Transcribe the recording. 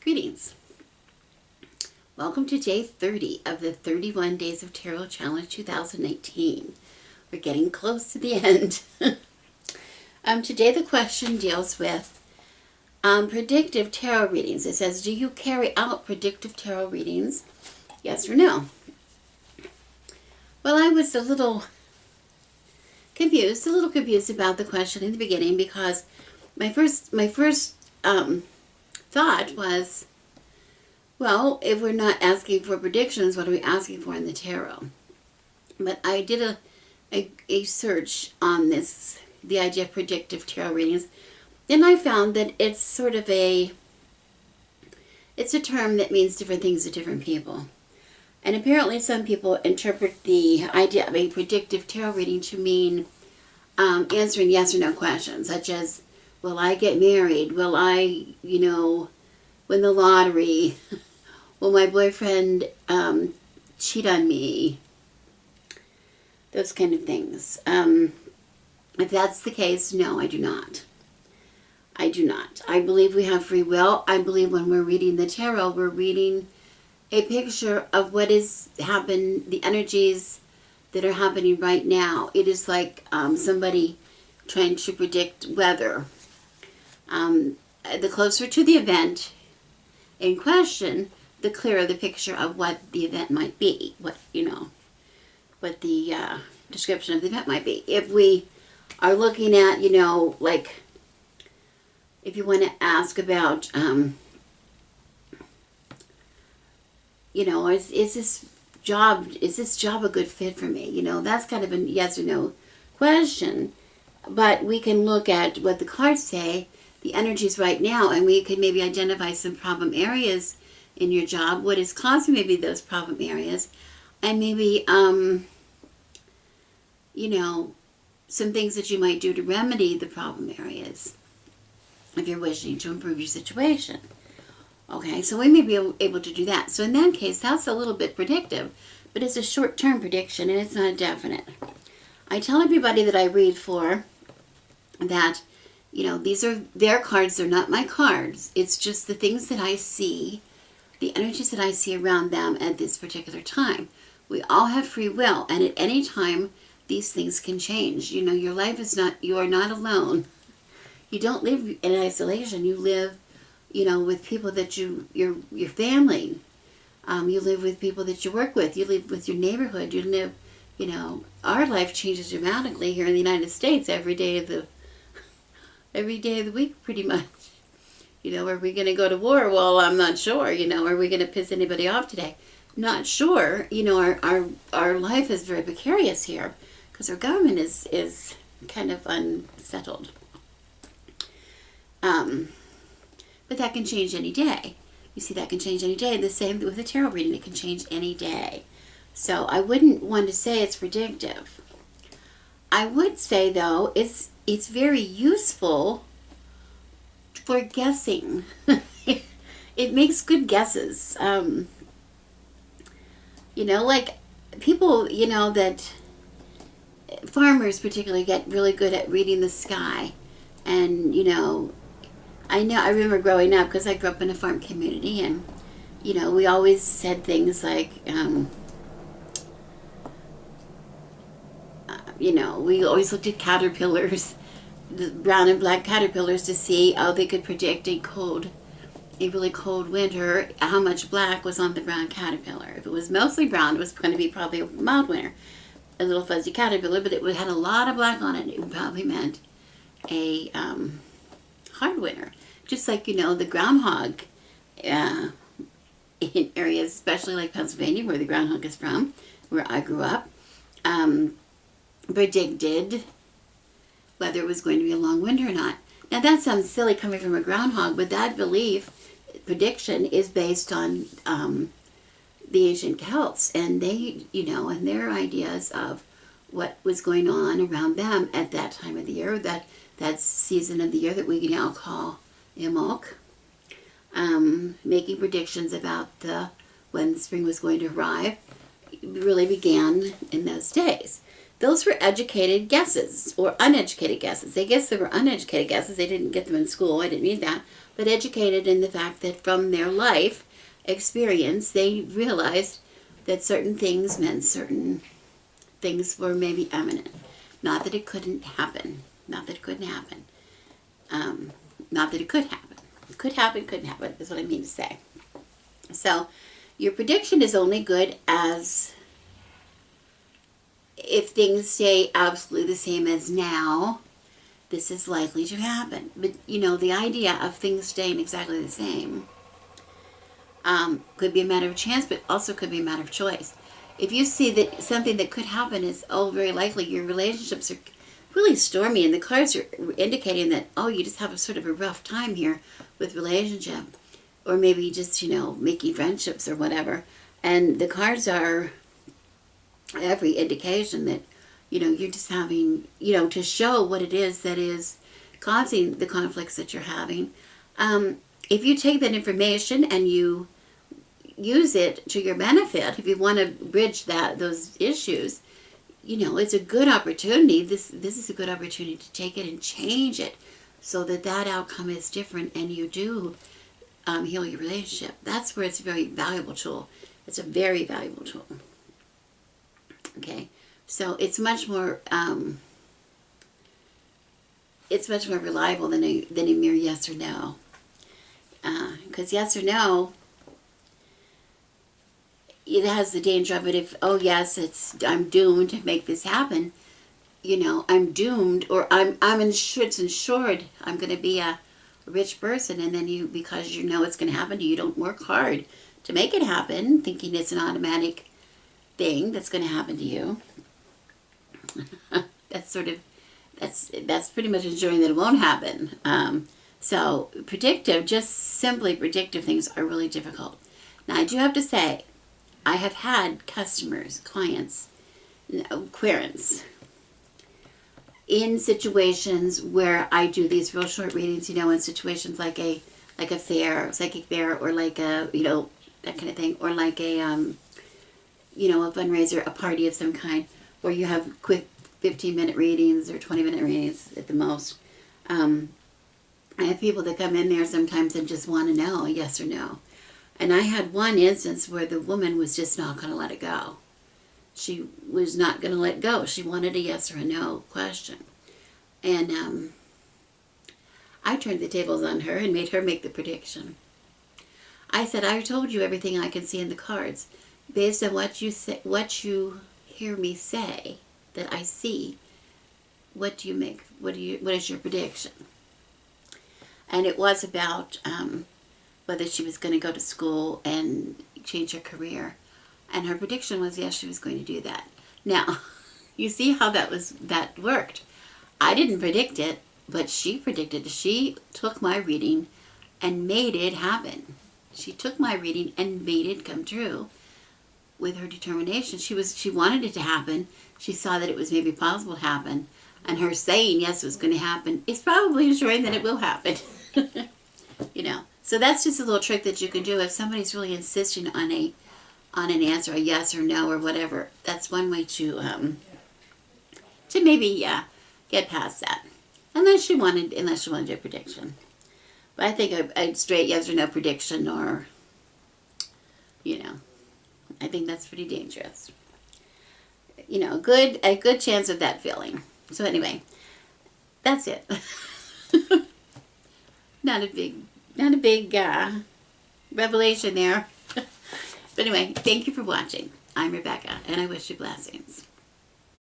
Greetings. Welcome to day 30 of the 31 Days of Tarot Challenge 2019. We're getting close to the end. Today the question deals with predictive tarot readings. It says, do you carry out predictive tarot readings? Yes or no? Well, I was a little confused about the question in the beginning because my first thought was, well, if we're not asking for predictions, what are we asking for in the tarot? But I did a search on this, the idea of predictive tarot readings, and I found that it's sort of it's a term that means different things to different people. And apparently some people interpret the idea of a predictive tarot reading to mean answering yes or no questions, such as, will I get married? Will I, win the lottery? Will my boyfriend cheat on me? Those kind of things. If that's the case, no, I do not. I do not. I believe we have free will. I believe when we're reading the tarot, we're reading a picture of what is happening, the energies that are happening right now. It is like somebody trying to predict weather. The closer to the event in question, the clearer the picture of what the event might be, what the description of the event might be. If we are looking at, like, if you want to ask about, is this job a good fit for me? That's kind of a yes or no question. But we can look at what the cards say, the energies right now, and we can maybe identify some problem areas in your job, what is causing maybe those problem areas, and maybe, some things that you might do to remedy the problem areas if you're wishing to improve your situation. Okay, so we may be able to do that. So in that case, that's a little bit predictive, but it's a short-term prediction and it's not definite. I tell everybody that I read for that, these are their cards, they're not my cards. It's just the things that I see, the energies that I see around them at this particular time. We all have free will, and at any time, these things can change. Your life is not, you are not alone. You don't live in isolation. You live with people that your family. You live with people that you work with. You live with your neighborhood. You live, our life changes dramatically here in the United States every day of the week, pretty much. Are we going to go to war? Well, I'm not sure. Are we going to piss anybody off today? Not sure. Our life is very precarious here because our government is kind of unsettled. But that can change any day. You see, that can change any day. The same with the tarot reading. It can change any day. So I wouldn't want to say it's predictive. I would say, though, it's very useful for guessing. It makes good guesses. Like people, that farmers particularly get really good at reading the sky. And, I remember growing up, because I grew up in a farm community, and, we always said things like, we always looked at caterpillars, the brown and black caterpillars, to see how they could predict a really cold winter, how much black was on the brown caterpillar. If it was mostly brown, it was going to be probably a mild winter, a little fuzzy caterpillar, but it had a lot of black on it. It probably meant a hard winter. Just like, the groundhog in areas, especially like Pennsylvania, where the groundhog is from, where I grew up, predicted whether it was going to be a long winter or not. Now, that sounds silly coming from a groundhog, but that prediction is based on the ancient Celts, and they, and their ideas of what was going on around them at that time of the year, that season of the year that we now call Imbolc, making predictions about when spring was going to arrive, really began in those days. those were educated guesses or uneducated guesses. I guess they were uneducated guesses. They didn't get them in school. I didn't mean that. But educated in the fact that from their life experience, they realized that certain things meant certain things were maybe imminent. Not that it couldn't happen. Not that it couldn't happen. Not that it could happen. It could happen, couldn't happen, is what I mean to say. So your prediction is only good as if things stay absolutely the same as now, this is likely to happen. But, the idea of things staying exactly the same could be a matter of chance, but also could be a matter of choice. If you see that something that could happen is, very likely your relationships are really stormy, and the cards are indicating that, you just have a sort of a rough time here with relationship, or maybe just, making friendships or whatever. And the cards are every indication that, you're just having, to show what it is that is causing the conflicts that you're having. If you take that information and you use it to your benefit, if you want to bridge those issues, it's a good opportunity. This is a good opportunity to take it and change it so that outcome is different and you do heal your relationship. That's where it's a very valuable tool. It's a very valuable tool. Okay, so it's much more reliable than a mere yes or no. Because yes or no, it has the danger of it. If yes, I'm doomed to make this happen. I'm doomed, or it's insured. I'm going to be a rich person, and then because it's going to happen to you, you don't work hard to make it happen, thinking it's an automatic thing that's going to happen to you. That's pretty much ensuring that it won't happen. So simply predictive things are really difficult. Now I do have to say, I have had clients, querents, in situations where I do these real short readings, in situations like a fair, psychic fair, or like a, that kind of thing, or like a, a fundraiser, a party of some kind, where you have quick 15-minute readings or 20-minute readings at the most. I have people that come in there sometimes and just want to know a yes or no. And I had one instance where the woman was just not going to let it go. She was not going to let go. She wanted a yes or a no question. And I turned the tables on her and made her make the prediction. I said, I told you everything I can see in the cards. Based on what you hear me say that I see, what do you make? What is your prediction? And it was about whether she was going to go to school and change her career. And her prediction was, yes, she was going to do that. Now, you see how that worked. I didn't predict it, but she predicted it. She took my reading and made it happen. She took my reading and made it come true with her determination. She wanted it to happen. She saw that it was maybe possible to happen. And her saying yes, it was going to happen, is probably ensuring that it will happen. So that's just a little trick that you can do if somebody's really insisting on an answer, a yes or no or whatever. That's one way to maybe get past that, unless you wanted to do a prediction. But I think a straight yes or no prediction, or I think that's pretty dangerous. A good chance of that failing. So anyway, that's it. Not a big revelation there. But anyway, thank you for watching. I'm Rebecca, and I wish you blessings.